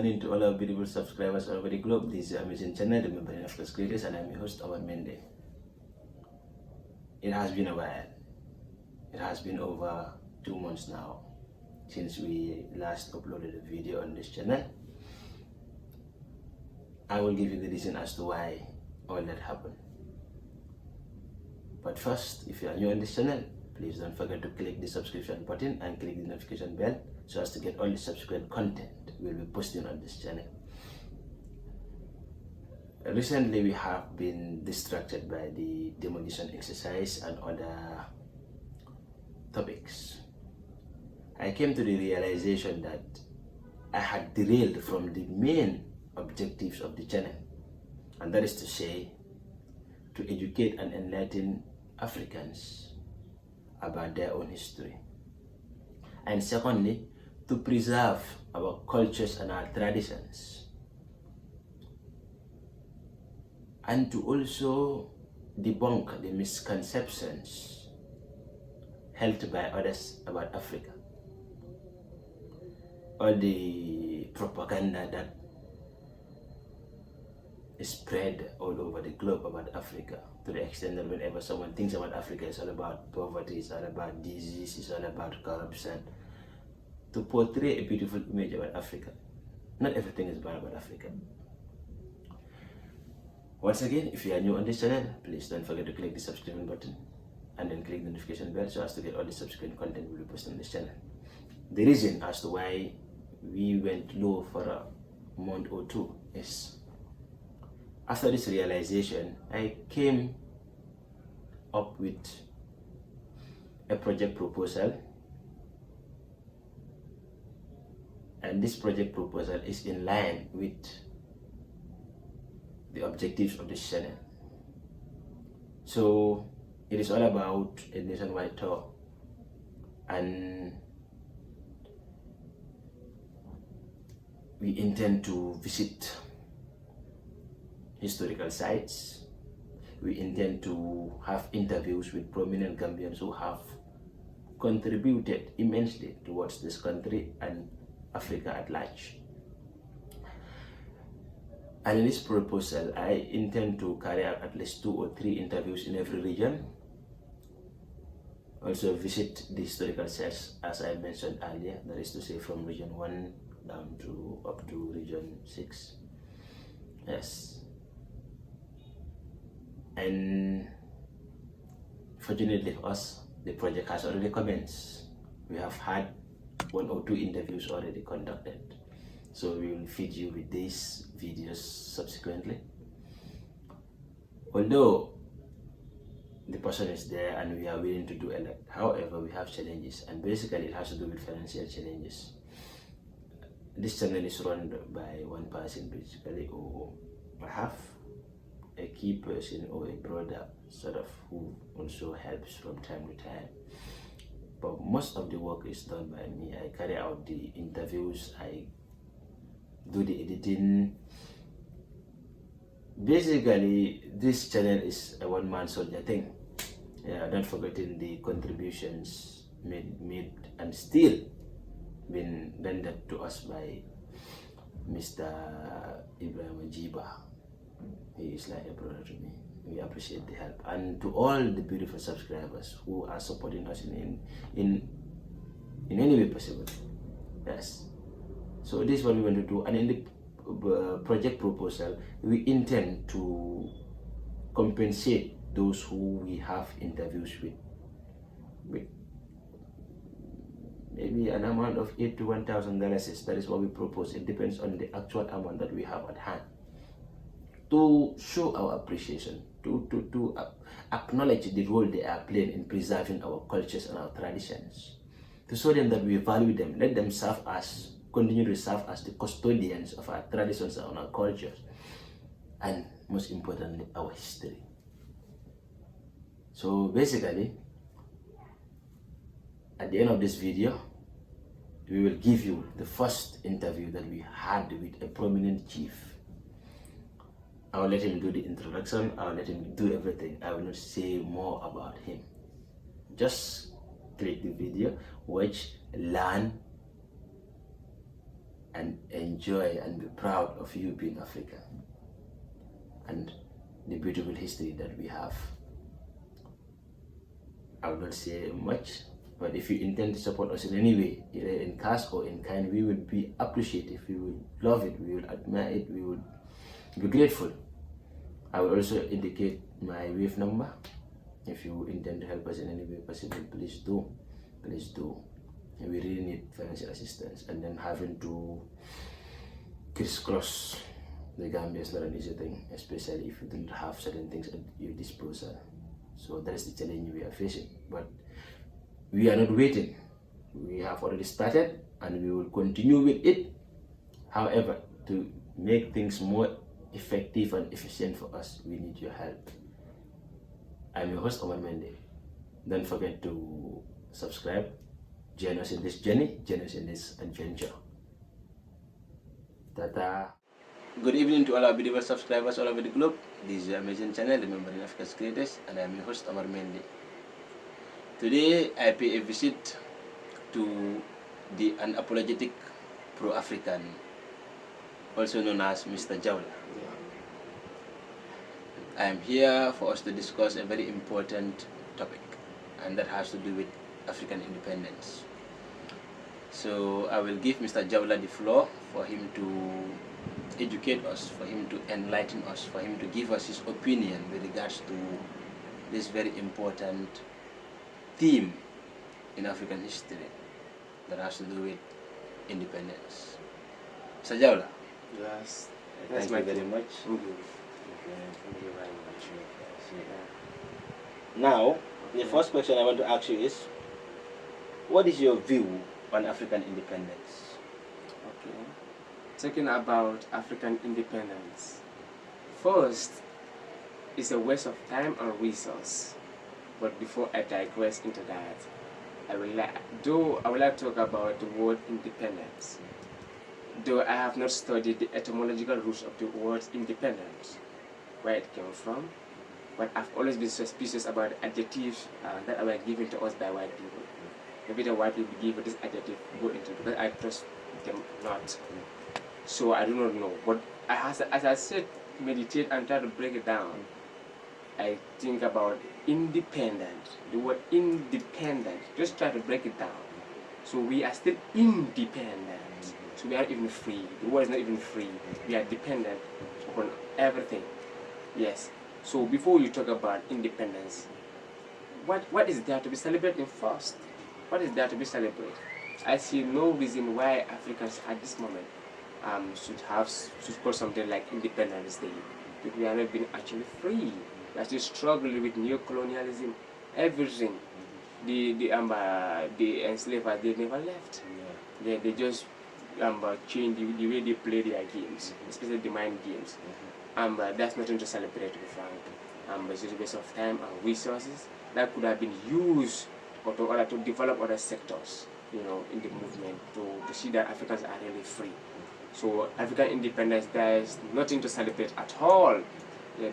morning to all our beautiful subscribers all over the globe. This is amazing channel, the Member of the Creators, and I'm your host, our Mende. It has been a while. It has been over 2 months now since we last uploaded a video on this channel. I will give you the reason as to why all that happened. But first, if you are new on this channel, please don't forget to click the subscription button and click the notification bell so as to get all the subsequent content we'll be posting on this channel. Recently, we have been distracted by the demolition exercise and other topics. I came to the realization that I had derailed from the main objectives of the channel, and that is to say, to educate and enlighten Africans about their own history, and secondly, to preserve our cultures and our traditions, and to also debunk the misconceptions held by others about Africa. All the propaganda that is spread all over the globe about Africa, to the extent that whenever someone thinks about Africa, it's all about poverty, it's all about disease, it's all about corruption. To portray a beautiful image about Africa. Not everything is bad about Africa. Once again, if you are new on this channel, please don't forget to click the subscription button and then click the notification bell so as to get all the subsequent content we will post on this channel. The reason as to why we went low for a month or two is, after this realization, I came up with a project proposal, and this project proposal is in line with the objectives of this channel. So it is all about a nationwide tour, and we intend to visit historical sites. We intend to have interviews with prominent Gambians who have contributed immensely towards this country and Africa at large. And in this proposal, I intend to carry out at least 2 or 3 interviews in every region. Also visit the historical sites, as I mentioned earlier, that is to say from region 1 down to up to region 6. Yes. And fortunately for us, the project has already commenced. We have had 1 or 2 interviews already conducted. So we will feed you with these videos subsequently. Although the person is there and we are willing to do a lot, however, we have challenges, and basically it has to do with financial challenges. This channel is run by one person basically, or I have a key person or a brother sort of who also helps from time to time. But most of the work is done by me. I carry out the interviews, I do the editing. Basically, this channel is a one-man soldier thing. Yeah, not forgetting the contributions made and still been rendered to us by Mr. Ibrahim Jiba. He is like a brother to me. We appreciate the help, and to all the beautiful subscribers who are supporting us in any way possible. Yes. So this is what we want to do, and in the project proposal, we intend to compensate those who we have interviews with maybe an amount of $8,000 to $1,000. That is what we propose. It depends on the actual amount that we have at hand, to show our appreciation, to acknowledge the role they are playing in preserving our cultures and our traditions, to show them that we value them, let them serve us, continue to serve as the custodians of our traditions and our cultures, and most importantly, our history. So basically, at the end of this video, we will give you the first interview that we had with a prominent chief. I will let him do the introduction, I will let him do everything. I will not say more about him. Just click the video, watch, learn, and enjoy and be proud of you being African and the beautiful history that we have. I will not say much, but if you intend to support us in any way, either in cash or in kind, we will be appreciative, we will love it, we will admire it, we will be grateful. I will also indicate my wave number. If you intend to help us in any way possible, please do. Please do. We really need financial assistance, and then having to crisscross the Gambia is not an easy thing, especially if you don't have certain things at your disposal. So that is the challenge we are facing. But we are not waiting. We have already started and we will continue with it. However, to make things more effective and efficient for us, we need your help. I'm your host, Omar Mende. Don't forget to subscribe, join us in this journey, join us in this adventure. Tata. Good evening to all our beautiful subscribers all over the globe. This is your amazing channel, Remembering Africa's Greatest, and I'm your host, Omar Mende. Today, I pay a visit to the unapologetic pro-African, also known as Mr. Jawla. I am here for us to discuss a very important topic, and that has to do with African independence. So I will give Mr. Jawla the floor for him to educate us, for him to enlighten us, for him to give us his opinion with regards to this very important theme in African history that has to do with independence. Mr. Jawla. Yes. Thank you very much. Thank you very much. Now, the first question I want to ask you is, what is your view on African independence? Okay. Talking about African independence. First, it's a waste of time and resource. But before I digress into that, I would like to talk about the word independence. Though I have not studied the etymological roots of the word independence, where it came from, but I've always been suspicious about the adjectives that were given to us by white people. Maybe the white people give this adjective go into it, but I trust them not. So I do not know. But as I said, meditate and try to break it down, I think about independent. The word independent, just try to break it down. So we are still independent. So we are not even free. The word is not even free. We are dependent upon everything. Yes. So before you talk about independence, what is there to be celebrated first? What is there to be celebrated? I see no reason why Africans at this moment should call something like Independence Day. Because we are not being actually free. We are still struggling with neo-colonialism, everything. The enslavers, they never left. They just change the way they play their games, especially the mind games. That's nothing to celebrate, to be frank. It's just a waste of time and resources that could have been used to develop other sectors, in the movement, to see that Africans are really free. So African independence, there is nothing to celebrate at all.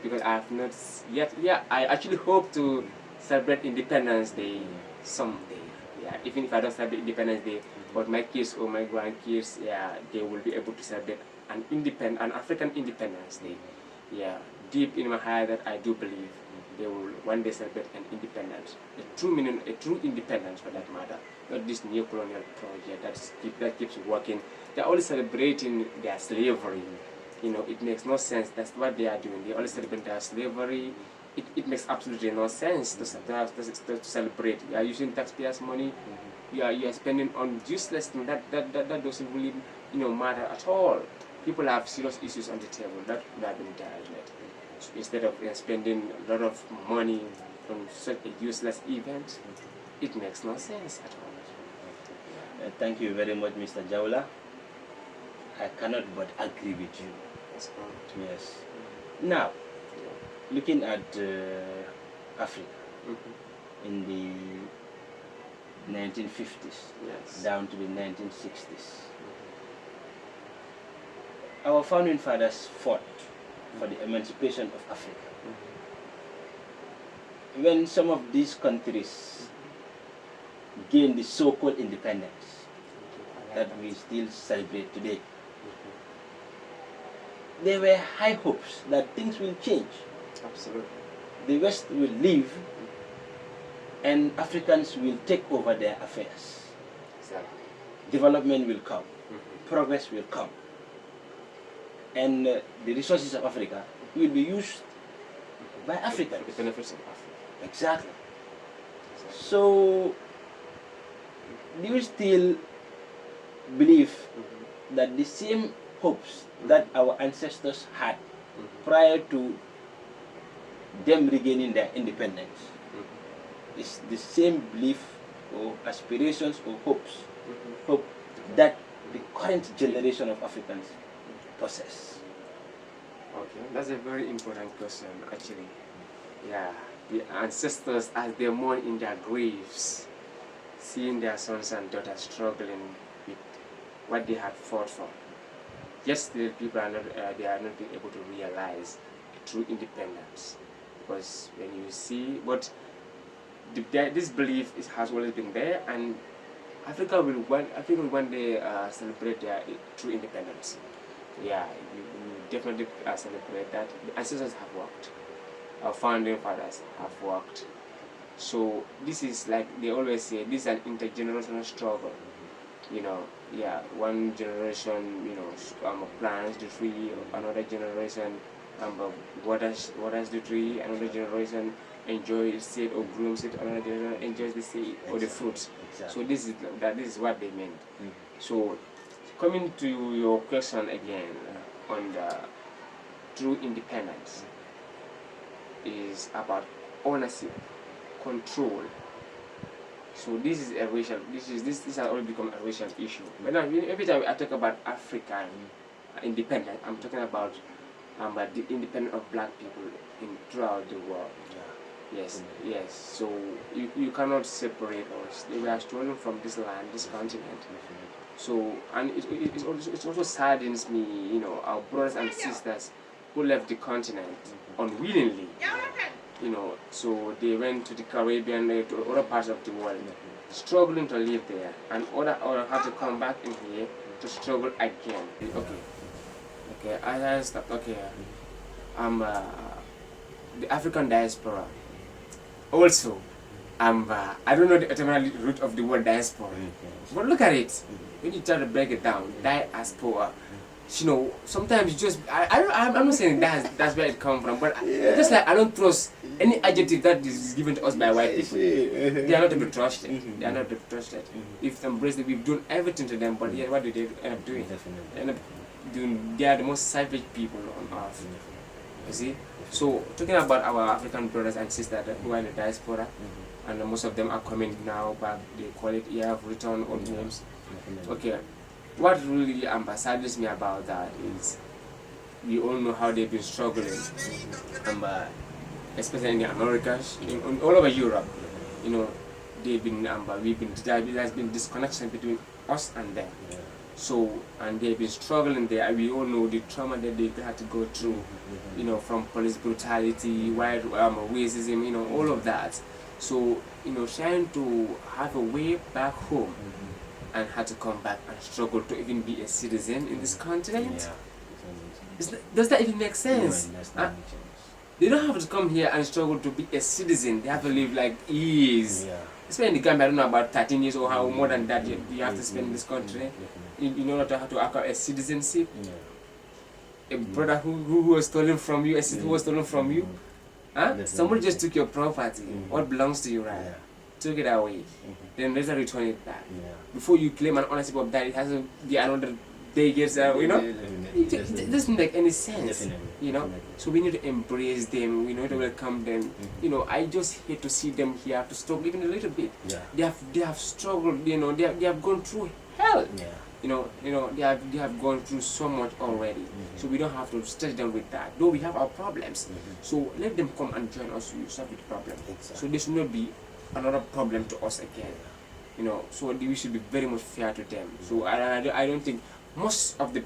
Because I have not yet. I actually hope to celebrate Independence Day someday. Even if I don't celebrate Independence Day, but my kids or my grandkids, they will be able to celebrate an African Independence Day. Deep in my heart that I do believe they will one day celebrate an independence, a true independence for that matter, not this neo-colonial project that keeps working. They're only celebrating their slavery. It makes no sense. That's what they are doing. They only celebrate their slavery. It makes absolutely no sense to celebrate. You are using taxpayers' money. You are spending on useless things that doesn't really matter at all. People have serious issues on the table that have been dealt with. So instead of spending a lot of money on such a useless event, it makes no sense at all. Thank you very much, Mr. Jawla. I cannot but agree with you. Yes. Now, looking at Africa in the 1950s down to the 1960s, our founding fathers fought for the emancipation of Africa. When some of these countries gained the so-called independence, that we still celebrate today. There were high hopes that things will change. Absolutely. The West will leave and Africans will take over their affairs. Exactly. Development will come, progress will come, and the resources of Africa will be used by Africans. For the benefits of Africa. Exactly. So, do you still believe that the same hopes that our ancestors had prior to them regaining their independence is the same belief or aspirations or hopes hope that the current generation of Africans possess? Okay, that's a very important question, actually. Yeah, the ancestors, as they mourn in their graves, seeing their sons and daughters struggling with what they had fought for. Yes, the people are not, they are not being able to realize true independence, because when you see, but this belief has always been there, and Africa will one day celebrate their true independence. Yeah, we definitely celebrate that. The ancestors have worked. Our founding fathers have worked. So this is, like they always say, this is an intergenerational struggle. You know, yeah, one generation, plants the tree, another generation waters the tree, another generation enjoys the seed or grooms it, another generation enjoys the seed or the fruits. Exactly. So this is what they meant. So coming to your question again on the true independence is about ownership, control. So this is a racial. This has already become a racial issue. But now, every time I talk about African independence, I'm talking about the independence of black people throughout the world. Yes, yes. So you cannot separate us. We are stolen from this land, this continent. So, and it also saddens me, our brothers and sisters who left the continent unwillingly. So they went to the Caribbean, to other parts of the world, struggling to live there, and other have to come back in here to struggle again. Okay. I stopped. Okay, the African diaspora. Also, I don't know the etymology root of the word diaspora, but look at it. When you try to break it down, diaspora. Sometimes you just I'm not saying that's where it comes from, but just like I don't trust any adjective that is given to us by white people. They are not to be trusted. They are not to be trusted. If embraced, we've done everything to them, but yet what do they end up doing? They end up doing. They are the most savage people on earth. You see. So talking about our African brothers and sisters who are in the diaspora, and most of them are coming now back. They call it year of return old names. Okay. What really saddens me about that is we all know how they've been struggling, especially in the Americas, all over Europe. They've been there has been disconnection between us and them. So, and they've been struggling there. And we all know the trauma that they had to go through, from police brutality, white racism, all of that. So, trying to have a way back home and had to come back and struggle to even be a citizen in this continent. Does that even make sense? They don't have to come here and struggle to be a citizen. They have to live like ease. Especially in the Gambia, I don't know, about 13 years or how more than that you have to spend in this country in order to have to acquire a citizenship. A brother who was stolen from you, a sister who was stolen from you. Somebody just took your property, what belongs to you, right? Took it away, then later return it back. Before you claim an ownership of that, it has to be another day gets it doesn't make any sense. So we need to embrace them, we need to welcome them. I just hate to see them here to struggle even a little bit. They have struggled, they have gone through hell. They have gone through so much already. So we don't have to stress them with that. Though we have our problems. So let them come and join us to solve the problem. So this should not be another problem to us again. So we should be very much fair to them. So I don't think most of the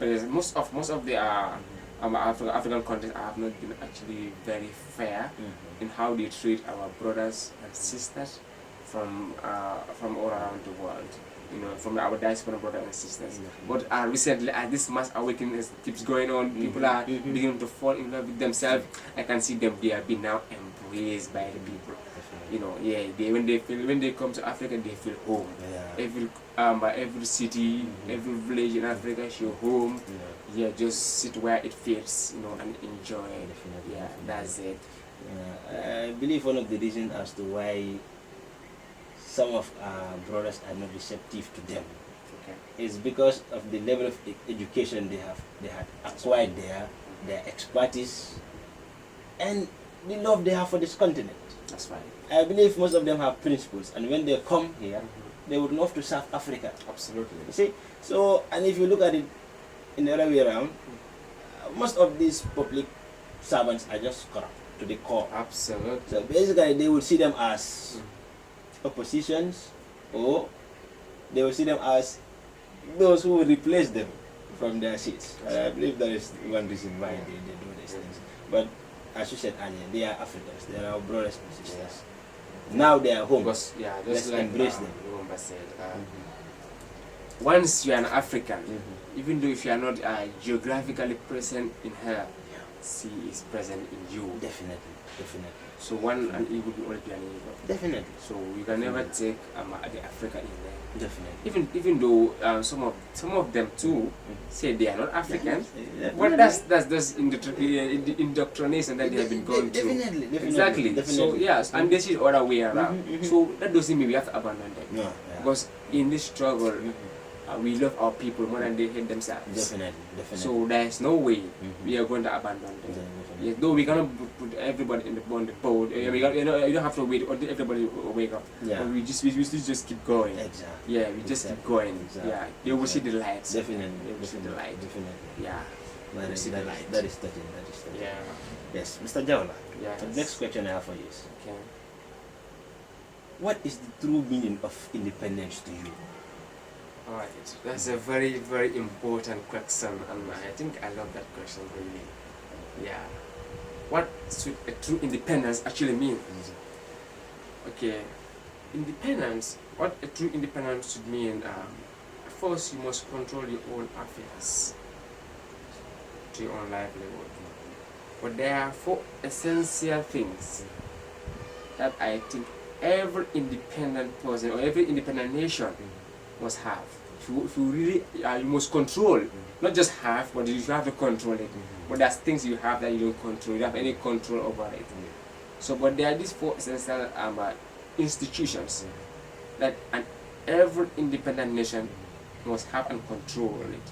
African countries have not been actually very fair in how they treat our brothers and sisters from all around the world. you know, from our diaspora brothers and sisters. But recently, as this mass awakening keeps going on, people are beginning to fall in love with themselves. I can see them; they are being now embraced by the people. You know, yeah. When they come to Africa, they feel home. Every city, every village in Africa, is your home. Yeah, just sit where it fits, you know, and enjoy. Yeah, that's it. I believe one of the reasons as to why some of our brothers are not receptive to them is because of the level of education they had acquired there, their expertise, and the love they have for this continent. That's right. I believe most of them have principles, and when they come here, they would love to serve Africa. Absolutely. You see, so, and if you look at it in the other way around, most of these public servants are just corrupt to the core. Absolutely. So basically, they will see them as oppositions, or they will see them as those who will replace them from their seats. I believe that is one reason why they do these things. But as you said earlier, they are Africans. They are our brothers and sisters. Now they are home. Because, yeah, let's like embrace them. Lumumba said, once you are an African, even though if you are not geographically present in her, she is present in you. Definitely, definitely. So one and E will be always be an evil. Definitely. So you can never take the Africa in there. Definitely. Even though some of them too say they are not African, but that's indoctrination that they have been going through. Definitely. Exactly. So yes, and this is other way around. So that doesn't mean we have to abandon them. No. Because in this struggle, we love our people more than they hate themselves. Definitely. So there is no way we are going to abandon them. Yes, though we cannot put everybody on the boat. You don't have to wait until everybody wake up. Yeah. We just keep going. Exactly. Yeah, we just keep going. Exactly. Yeah, they will see the light. Definitely. They will see the light. Definitely. Yeah. That is touching. That is touching. Yeah. Yes, Mr. Jawla. Yeah. The next question I have for you is, Okay. what is the true meaning of independence to you? Alright, that's a very, very important question, and I think I love that question really. Yeah. What should a true independence actually mean? Okay, independence, what a true independence should mean, first you must control your own affairs to your own livelihood. But there are 4 essential things that I think every independent person or every independent nation must have. If you really, you must control, not just have, but you have to control it. But there's things you have that you don't control, you don't have any control over it. So, but there are these 4 essential institutions that every independent nation must have and control it.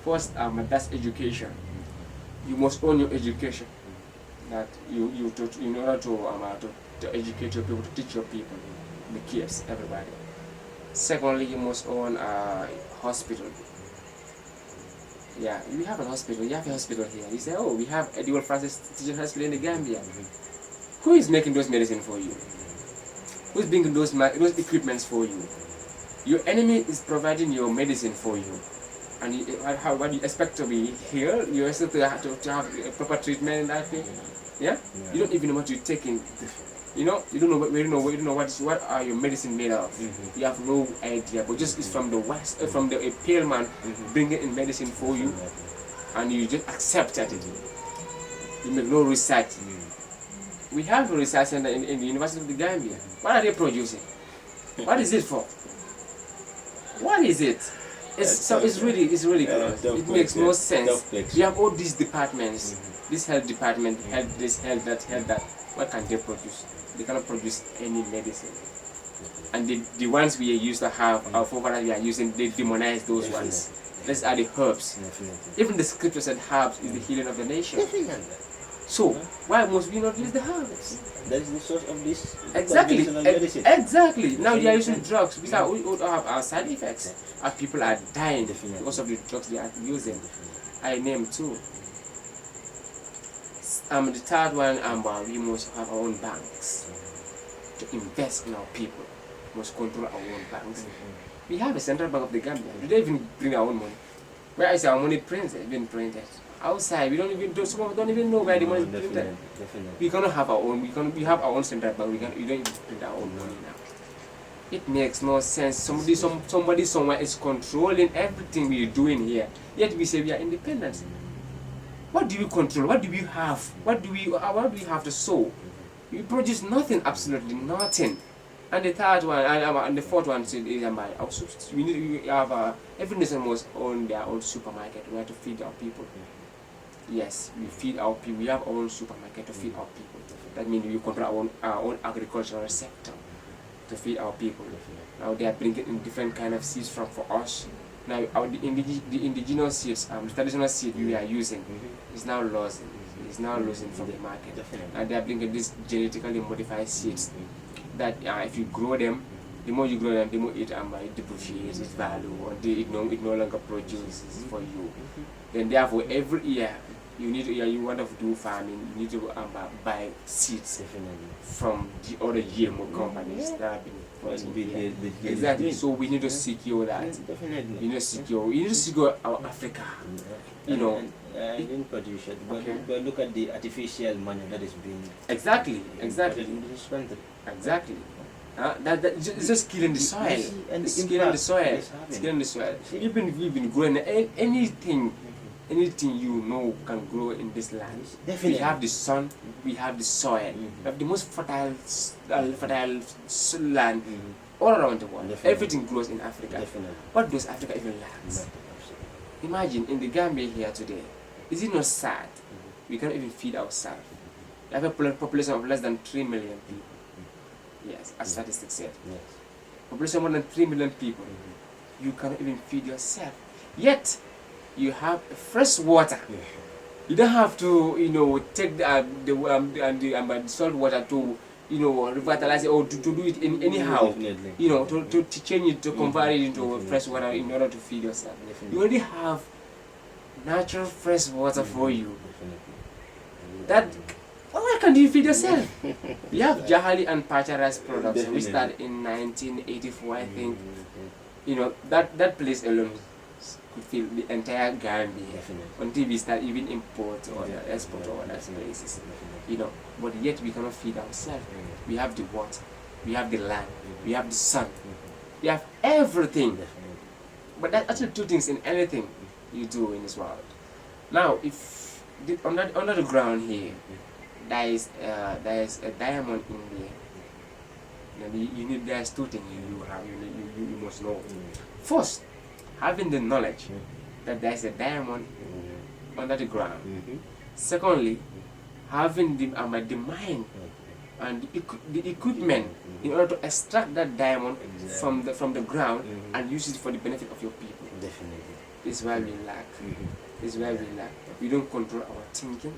First, that's education. You must own your education. That in order to educate your people, to teach your people, the kids, everybody. Secondly, you must own a hospital. Yeah, we have a hospital. You have a hospital here. You say, oh, we have Edward Francis Teaching Hospital in the Gambia. Who is making those medicine for you? Who is bringing those equipments for you? Your enemy is providing your medicine for you. And what do you expect to be healed? You expect to have proper treatment and that thing? Yeah? You don't even know what you're taking. You don't know what are your medicine made of. You have no idea, but just it's from the West, from a pale man bringing in medicine for you, and you just accept it. You make no research. We have a research center in the University of the Gambia. What are they producing? What is it for? What is it? It's ridiculous. It makes no sense. We have all these departments, this health department, this, health that. What can they produce? They cannot produce any medicine. And the ones we used to have, our forefathers we are using, they demonize those ones. Let's add the herbs. Even the scripture said herbs is the healing of the nation. So, why must we not use the herbs? That is the source of this. Exactly. Now they are using drugs. We all have our side effects. Our people are dying because of the drugs they are using. I name 2. The third one, we must have our own banks to invest in our people. We must control our own banks. We have a central bank of the Gambia. Do they even bring our own money? Where is our money printed? Been printed outside. We don't even know where the money is printed. We cannot have our own. We have our own central bank. We don't even print our own money now. It makes no sense. Somebody somewhere is controlling everything we're doing here. Yet we say we are independent. What do we control? What do we have? What do we have to sow? We produce nothing, absolutely nothing. And the third one, and the fourth one is we have every nation must own their own supermarket. We have to feed our people. Yes, we feed our people. We have our own supermarket to feed our people. That means we control our own agricultural sector to feed our people. Now they are bringing in different kind of seeds for us. Now the indigenous seeds, the traditional seed we are using is now losing. Is now losing from the market. And they are bringing these genetically modified seeds that if you grow them, the more you grow them, the more it depreciates its value, or it no longer produces for you. Then therefore every year you want to do farming, you need to buy seeds from the other GMO companies that have been exactly. So we need to secure that. Definitely. We need to secure our Africa. You know. Didn't produce it, but look at the artificial manure that is being exactly in this country. Exactly. It's just killing the soil. It's killing the soil. It's killing the soil. Even if we've been growing anything you know can grow in this land. Definitely. We have the sun, we have the soil, we have the most fertile land all around the world. Definitely. Everything grows in Africa. Definitely. What does Africa even lack? Imagine in the Gambia here today, is it not sad? We cannot even feed ourselves. We have a population of less than 3 million people. Yes, as statistics said. Yes. Population more than 3 million people. You cannot even feed yourself. Yet, you have fresh water. You don't have to, take the salt water to, revitalize it or to do it in anyhow. To change it, to convert it into fresh water in order to feed yourself. You already have natural fresh water for you. That, why can't you feed yourself? We have Jahali and Pacha rice products. We started in 1984, I think. That place alone could fill the entire Gambia until we start even import or export or other places. But yet we cannot feed ourselves. We have the water, we have the land, we have the sun, we have everything. But that's actually two things in anything you do in this world. Now, if under the ground here, there is a diamond in there. There's two things you must know. First, having the knowledge that there is a diamond under the ground. Secondly, having the mind and the equipment in order to extract that diamond from the ground and use it for the benefit of your people. Definitely. This is why we lack. This is why we lack. We don't control our thinking.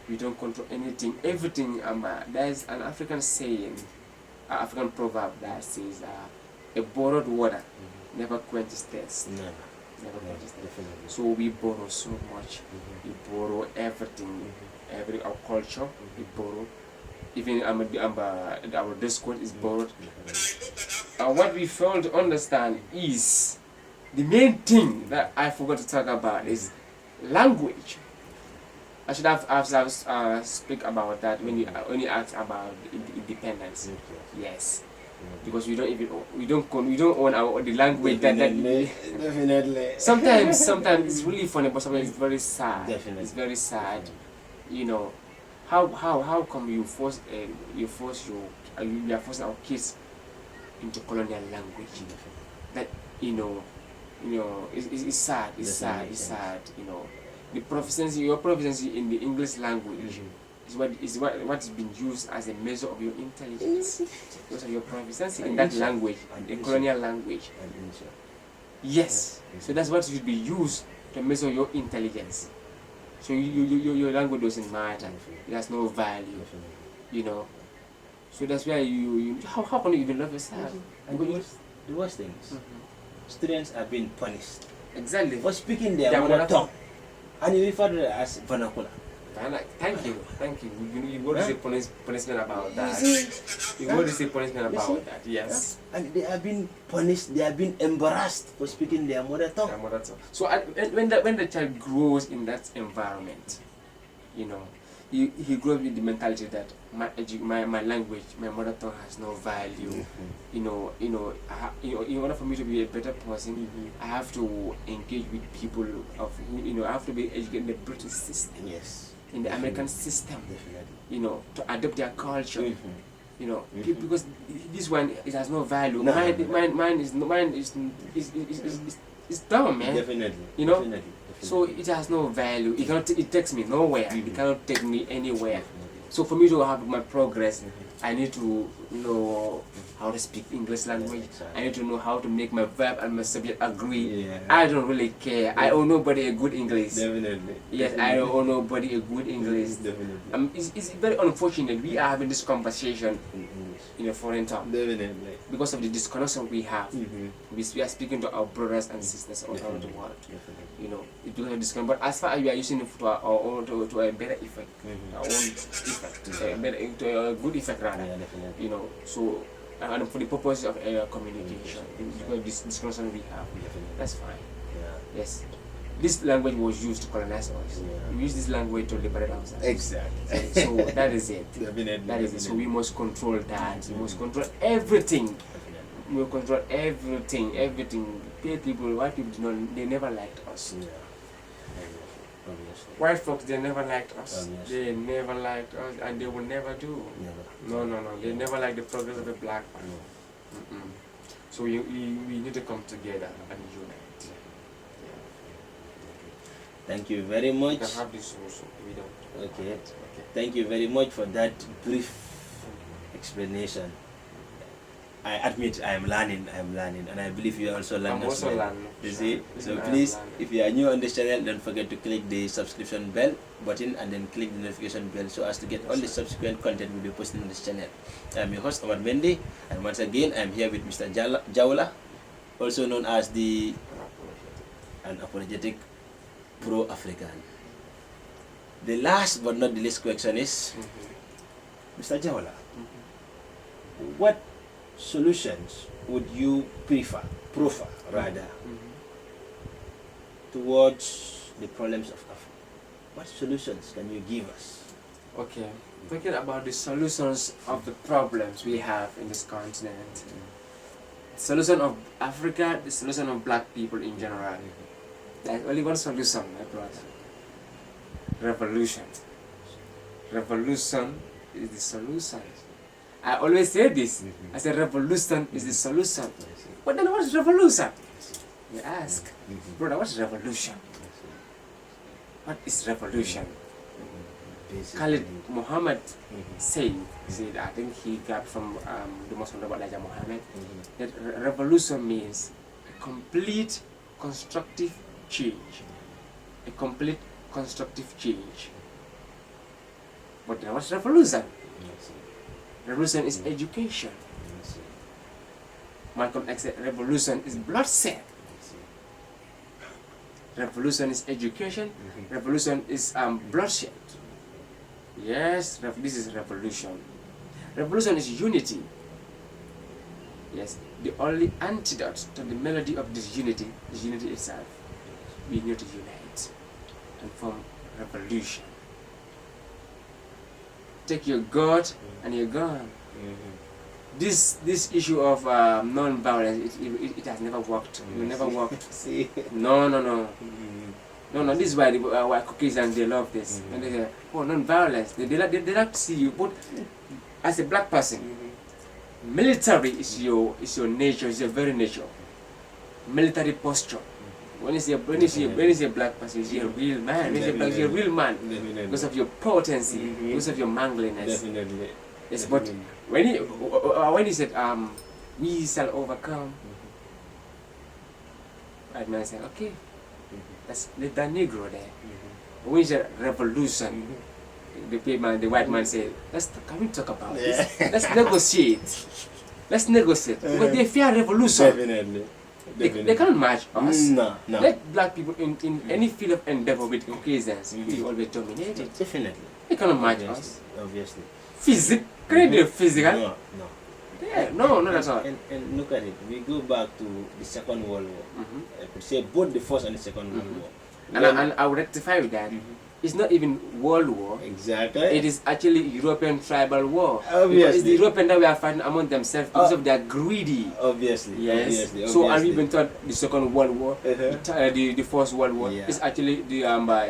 We don't control anything. Everything. There's an African saying, an African proverb that says, "A borrowed water never quenches thirst." Never quenches thirst. So we borrow so much. We borrow everything. Our culture, we borrow. Even our discord is borrowed. What we fail to understand is the main thing that I forgot to talk about is language. I should have speak about that when you ask about independence. Yes, because we don't own the language. Definitely. Sometimes it's really funny, but sometimes it's very sad. Definitely. It's very sad. How come you are forcing our kids into colonial language? That it's sad. It's sad. Your proficiency in the English language is what's been used as a measure of your intelligence. Because of your proficiency in that language, the colonial language. Yes. So that's what should be used to measure your intelligence. So your language doesn't matter. It has no value. So that's why how can you even love yourself? The worst thing is, students are being punished. Exactly. For speaking their mother tongue. And you refer to it as vernacular. Thank you. You go to say punishment about that. You go to say punishment about that. Yes. And they have been punished. They have been embarrassed for speaking their mother tongue. So when the child grows in that environment, he grew up with the mentality that my language, my mother tongue has no value. In order for me to be a better person, I have to engage with people of who, I have to be educated in the British system, in the American system, to adopt their culture. Because this one, it has no value. Mine is dumb, man. Definitely. So it has no value. It takes me nowhere. It cannot take me anywhere. So for me to have my progress, I need to know how to speak English language. I need to know how to make my verb and my subject agree. I don't really care. I owe nobody a good English. Yes, I don't owe nobody a good English. It's very unfortunate we are having this conversation in a foreign tongue because of the disconnection we have. We are speaking to our brothers and sisters all around the world. It's because of disconnection. But as far as we are using it to a better effect, our own effect, to a good effect rather. So and for the purpose of communication, because of this disconnection we have, that's fine. Yes. This language was used to colonize us. We use this language to liberate ourselves. Exactly. So that is it. That is it. So we must control that. We must control everything. We must control everything. White people, they never liked us. White folks, they never liked us. They never liked us, and they will never do. No. They never liked the progress of the black man. So we need to come together and unite. Thank you very much. We can have this also. We don't. Okay. Thank you very much for that brief explanation. I admit I am learning, and I believe you are also learning. I'm also learning. You see? So please, if you are new on this channel, don't forget to click the subscription bell button and then click the notification bell so as to get all the subsequent content we'll be posting on this channel. I'm your host, Omar Mendy, and once again, I'm here with Mr. Jawla, also known as the unapologetic pro-African. The last but not the least question is, Mr. Jawla, what solutions would you prefer towards the problems of Africa? What solutions can you give us? Okay, talking about the solutions of the problems we have in this continent. The solution of Africa, the solution of black people in general. There's only one solution, my brother. Revolution. Revolution is the solution. I always say this. I say revolution is the solution. But then what's revolution? You ask, brother, what's revolution? What is revolution? Khalid Muhammad said, I think he got from the most honorable Elijah Muhammad, that revolution means a complete constructive change. A complete constructive change. But then what's revolution? Revolution is education. Malcom X said revolution is bloodshed. Revolution is education. Revolution is bloodshed. Yes, this is revolution. Revolution is unity. Yes, the only antidote to the melody of this unity is unity itself. We need to unite and form revolution. Take your God and you're gone. This issue of non-violence, it has never worked. It will never work. See? No. No, this is why Caucasians, they love this. And they say, oh, non-violence. They like to see you. But as a black person, military is your nature, is your very nature. Military posture. When you see a black person, you're a real man. You're a real man because of your potency, because of your manliness. Yes, but when he said, we shall overcome, white man said, okay, let's let that Negro there. When he said revolution, the white man said, can we talk about this? Let's negotiate. Let's negotiate. Because they fear revolution. They can't match us. No. Let black people in any field of endeavor with Caucasians, we always dominate it. Definitely. They cannot match us. Obviously. Physical? Can you do physical? No. Yeah, no, that's all. And look at it. We go back to the Second World War. I could say both the First and the Second World War. And I would rectify with that. it's not even world war. Exactly. It is actually European tribal war. Obviously. Because it's the European that we are fighting among themselves because of their greedy. Obviously. Yes. Obviously. So and we've been taught the Second World War, Uh-huh. the First World War. Yeah. It's actually the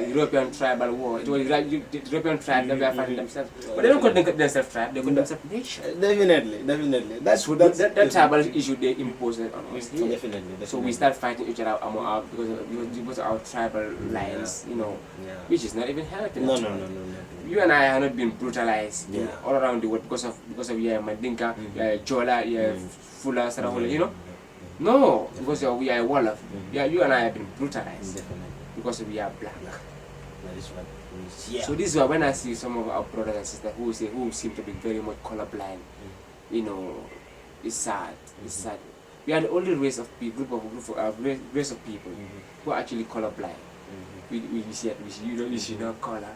European tribal war. It was the European tribe that we are fighting themselves. But they don't call themselves tribe. They call themselves nation. Definitely. Definitely. That's So that's that tribal issue they impose it on us here. Definitely. So we start fighting each other among our because of our tribal lines, you know, Yeah. which is not even helping. No, at no, all. no, no, no. You and I have not been brutalized Yeah. all around the world because of Mandinka, Jola, Fula, Sarahole, you know. No, because we are Wolof. Yeah, you and I have been brutalized Definitely. because we are black. That is what we see. So this is why when I see some of our brothers and sisters who seem to be very much colorblind, you know, it's sad. It's sad. We are the only race of people, race of people who are actually colorblind. We see no color.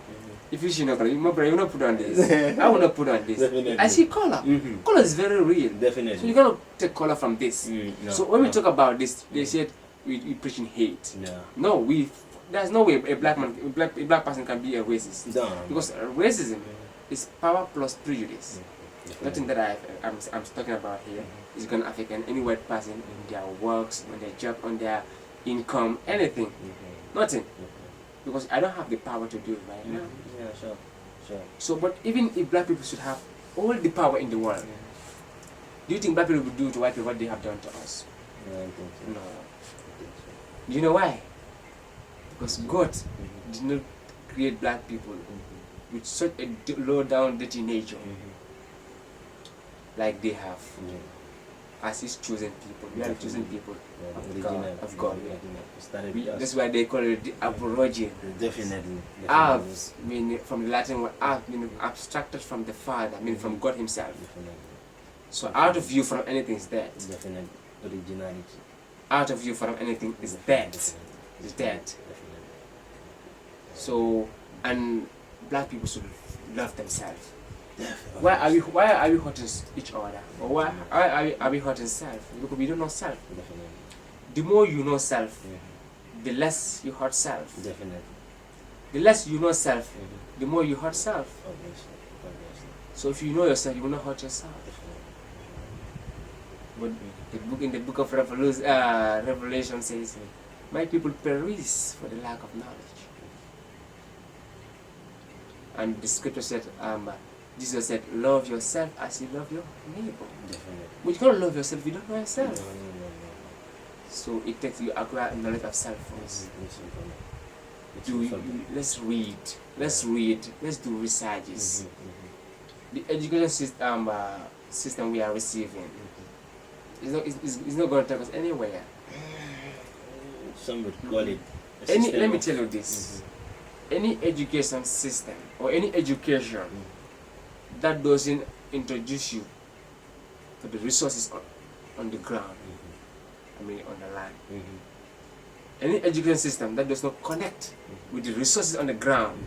If you see no color, you will not put on this. I will not put on this. Definitely. I see color. Color is very real. Definitely. So you cannot take color from this. No, So when we no. talk about this, they said we preaching hate. Yeah. No, there's no way a black person can be a racist. No. Because racism is power plus prejudice. Nothing that I'm talking about here is going to affect any white person in their works, on their job, on their income, anything. Nothing. Because I don't have the power to do it right now. Yeah, sure. Sure. So, but even if black people should have all the power in the world, do you think black people would do to white people what they have done to us? No, I don't think so. No. I think so. Do you know why? Because God did not create black people with such a low down dirty nature like they have. As his chosen people. We are the chosen people of God. That's why they call it the aborigine. Definitely. Abs, meaning from the Latin word ab, meaning abstracted from the Father, meaning from God Himself. Definitely. So out of you from anything is dead. Definitely. Originality. Out of you from anything is dead. Is dead. Definitely. So, and black people should love themselves. Definitely. Why are we hurting each other? Or why are we hurting self? Because we don't know self. Definitely. The more you know self, the less you hurt self. Definitely. The less you know self, the more you hurt self. Obviously. Obviously. So if you know yourself, you will not hurt yourself. Definitely. But in the book of Revelation says, my people perish for the lack of knowledge. And the scripture said, Jesus said, love yourself as you love your neighbor. Definitely. But you can't love yourself if you don't know yourself. No. So it takes you acquire knowledge of self first. Let's read. Let's do researches. The education system we are receiving is not going to take us anywhere. Some would call it. Let me tell you this. Any education system or any education that doesn't introduce you to the resources on the ground, I mean on the land. Any education system that does not connect with the resources on the ground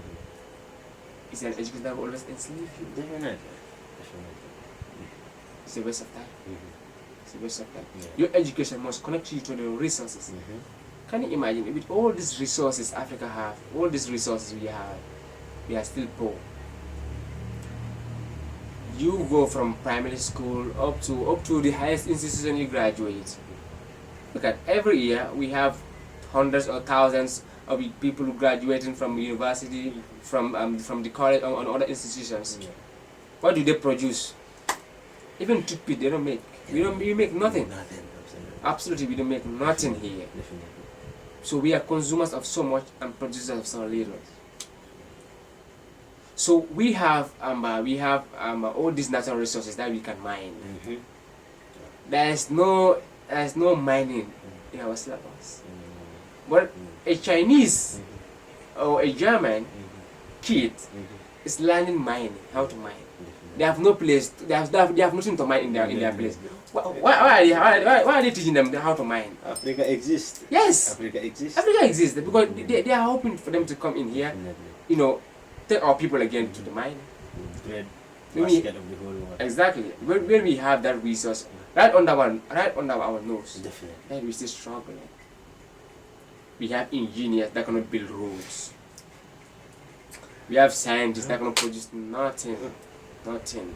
is an education that will always enslave you. Definitely. It's a waste of time. It's a waste of time. Yeah. Your education must connect you to the resources. Can you imagine, with all these resources Africa have, all these resources we have, we are still poor. You go from primary school up to the highest institution you graduate. Look at every year we have hundreds or thousands of people graduating from university, from the college on other institutions. What do they produce? Even toothpaste they don't make. We make nothing. Nothing. Absolutely, we don't make nothing here. Definitely. So we are consumers of so much and producers of so little. So we have all these natural resources that we can mine. There is no mining in our syllabus. But a Chinese or a German kid is learning mining, how to mine. They have no place. They have nothing to mine in their place. Why are they teaching them how to mine? Africa exists. Yes. Africa exists. Africa exists because they are hoping for them to come in here, you know, take our people again to the mine. Bread When basket of the whole world. Exactly. When we have that resource right under our nose, Definitely. then we still struggling. We have engineers that cannot build roads. We have scientists that can produce nothing. Nothing.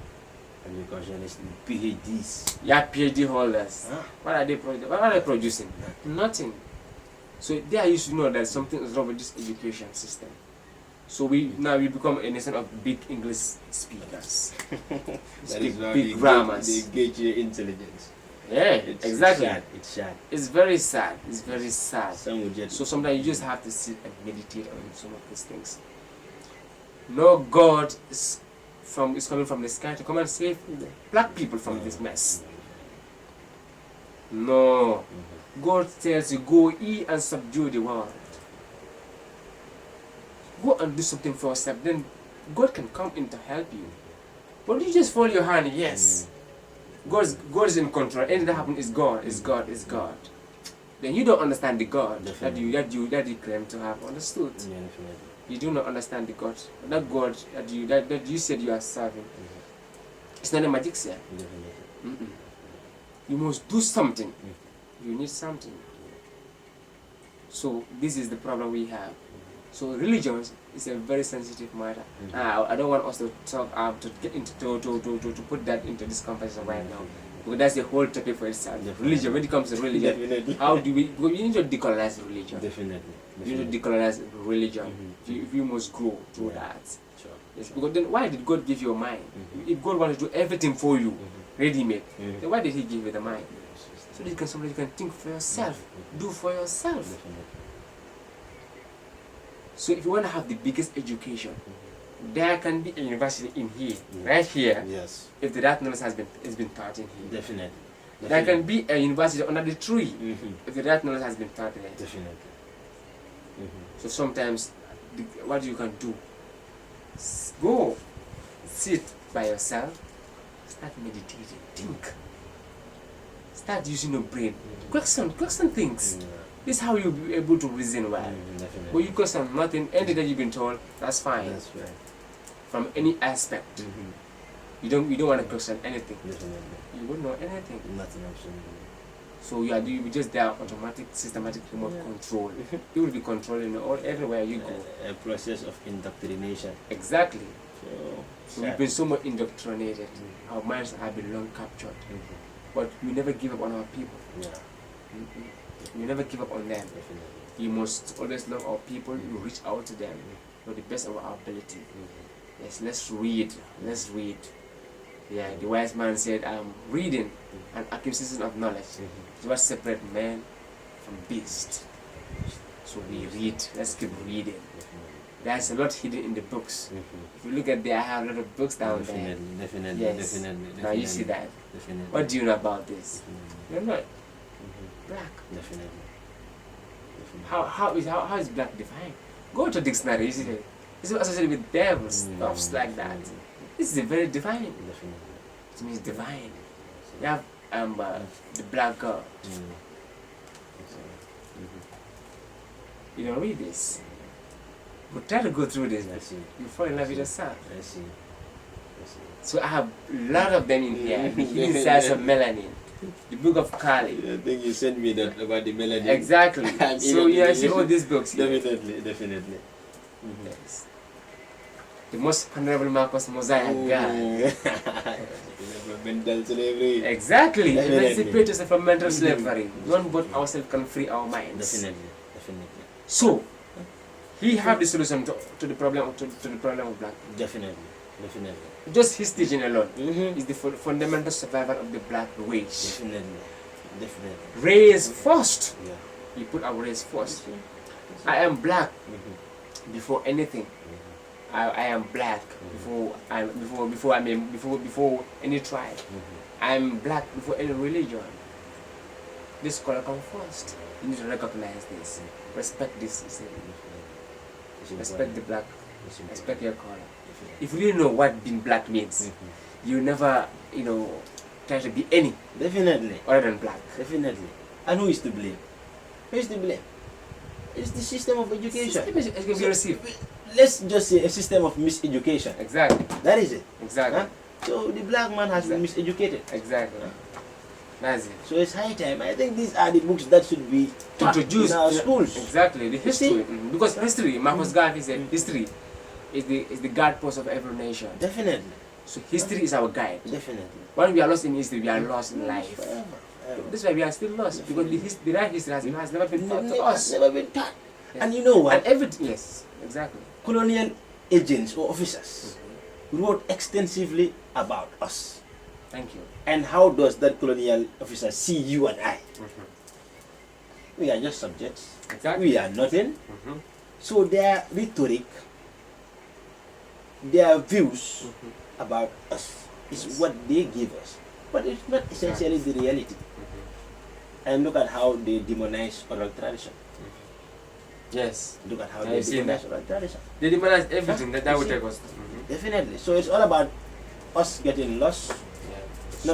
Agriculturists, PhDs. Yeah, PhD holders. Huh? What are they producing? Nothing. So they are used to know that something is wrong with this education system. So we become a nation of big English speakers. Speak big grammars. They gauge your intelligence. Yeah, exactly. It's sad. It's very sad. It's very sad. Some would just So sometimes you just have to sit and meditate on some of these things. No God is coming from the sky to come and save black people from this mess. No. God tells you, go ye and subdue the world. Go and do something for yourself. Then God can come in to help you. But you just fold your hand, yes. God is in control. Anything that happens is God, is God, is God. Then you don't understand the God that you claim to have understood. Yeah, definitely. You do not understand the God. That God that you said you are serving. It's not a magician. Definitely. You must do something. You need something. So this is the problem we have. So religion is a very sensitive matter. I don't want us to talk to get into to put that into this conversation right now. Because that's the whole topic for itself. Religion. When it comes to religion, Definitely. how do we? You need to decolonize religion. Definitely. You need to decolonize religion. You must grow through that. Sure. Yes, because then why did God give you a mind? If God wanted to do everything for you, ready-made, then why did He give you the mind? So that somebody can think for yourself, do for yourself. Definitely. So if you want to have the biggest education, there can be a university in here, right here, Yes. if the right knowledge has been taught in here. Definitely. There can be a university under the tree, if the right knowledge has been taught there. Definitely. So sometimes, what you can do, go, sit by yourself, start meditating, think. Start using your brain. Question things. This is how you'll be able to reason well. Definitely. But you question nothing, anything that you've been told, that's fine. That's right. From any aspect. You don't want to question anything. Definitely. You won't know anything. Nothing absolutely. So you be just there, automatic, systematic remote control. You will be controlling everywhere you go. A process of indoctrination. Exactly. So We've been so much indoctrinated. Our minds have been long captured. But we never give up on our people. Yeah. We never give up on them. Definitely. You must always love our people. You reach out to them to the best of our ability. Yes, let's read. Let's read. Yeah, the wise man said, reading and acquisition of knowledge is what separates man from beast. So we read. Let's keep reading. There's a lot hidden in the books. If you look at there, I have a lot of books down there. Definitely. Yes. Definitely. Now you see that. Definitely. What do you know about this? You're not black. Definitely. How is black defined? Go to dictionary, you see that. It's associated with devils, stuffs like that. This is a very divine. Definitely. It means divine. You have the black god. You don't read this. But try to go through this. I see. You fall in love with yourself. I see. So I have a lot of them in here. The hidden sides of melanin. The book of Kali. I think you sent me that about the melanin. Exactly. So yeah, I see all these books here. Definitely. Yes. The most honorable Marcos Mosiah God. Mental slavery. Exactly. Definitely. Emancipate yourself from mental slavery. None but ourselves can free our minds. Definitely. So he have the solution to the problem of black. Definitely. Just his teaching alone is the fundamental survival of the black race. Definitely. Race first. Yeah. You put our race first. I am black before anything. I am black before any tribe. I am black before any religion. This color comes first. You need to recognize this. Respect this. Respect the black. Respect your color. If you really know what being black means, you never, try to be any Definitely. other than black. Definitely. And who is to blame? It's the system of education. Let's just say a system of miseducation. Exactly. That is it. Exactly. Huh? So the black man has been miseducated. Exactly. That's it. So it's high time. I think these are the books that should be taught Introduced in our schools. Exactly. The history. Because history, Marcos Garvey said history is the guidepost of every nation. Definitely. So history is our guide. Definitely. When we are lost in history, we are lost in life. Forever. That's why we are still lost, because the right history has never been taught to us. Never been taught. Yes. And you know what? And everything, yes, exactly. Colonial agents or officers wrote extensively about us. Thank you. And how does that colonial officer see you and I? We are just subjects. Exactly. We are nothing. So their rhetoric, their views about us is what they give us. But it's not essentially the reality. And look at how they demonize oral tradition. Yes. Look at how I've they seen demonize that. oral tradition. They demonize everything. That You would see? take us. Definitely. So it's all about us getting lost, Yeah.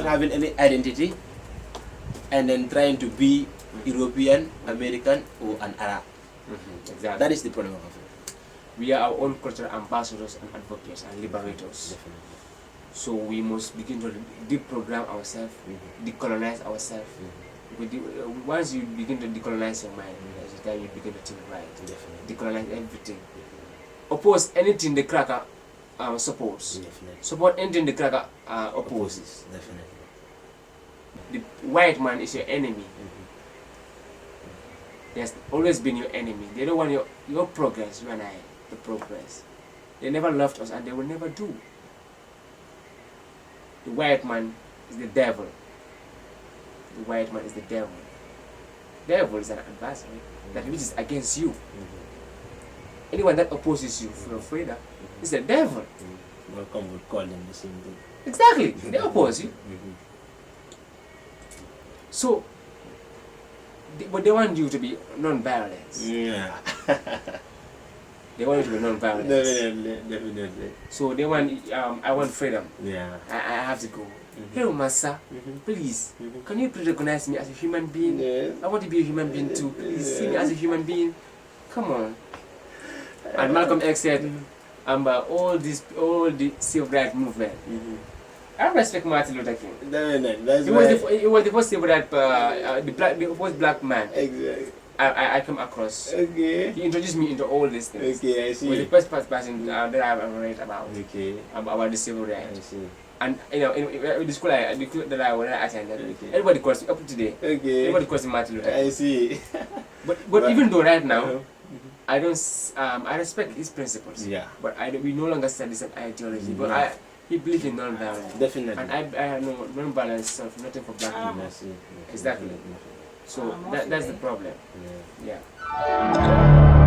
not having any identity, and then trying to be European, American, or an Arab. Exactly. That is the problem of it. We are our own cultural ambassadors and advocates and liberators. Definitely. So we must begin to deprogram ourselves, decolonize ourselves. Once you begin to decolonize your mind, that's the time you begin to think right. Definitely. Decolonize everything. Oppose anything the cracker supports. Definitely. Support anything the cracker opposes. Definitely. The white man is your enemy. He has always been your enemy. They don't want your progress, you and I, the progress. They never loved us and they will never do. The white man is the devil. The white man is the devil. Devil is an adversary that which is against you. Anyone that opposes you for freedom is the devil. Malcom would call them the same thing. Exactly. They oppose you. So, but they want you to be non-violent. Yeah. They want you to be non-violent. Definitely. So they want, I want freedom. Yeah. I have to go. Hey, Massa, please, can you please recognize me as a human being? Yes. I want to be a human being too. Please see me as a human being. Come on. And Malcolm X said, all the civil rights movement. I respect Martin Luther King. Definitely. That's He was the first civil rights, the first black man Exactly. I come across. Okay. He introduced me into all these things. Okay, I He was the see. first person that I've ever read about. Okay. About the civil I rights. see. And you know, in the school that I attended, Okay. everybody calls me up to today. Okay. Everybody calls me Martin Luther King. I see. But even though right now, I don't, I respect his principles. Yeah. But we no longer study the same ideology. But No. he believes in non-violence. Definitely. And I know non-violence is nothing for black people. I see. Exactly. So that's the problem. Yeah. Yeah.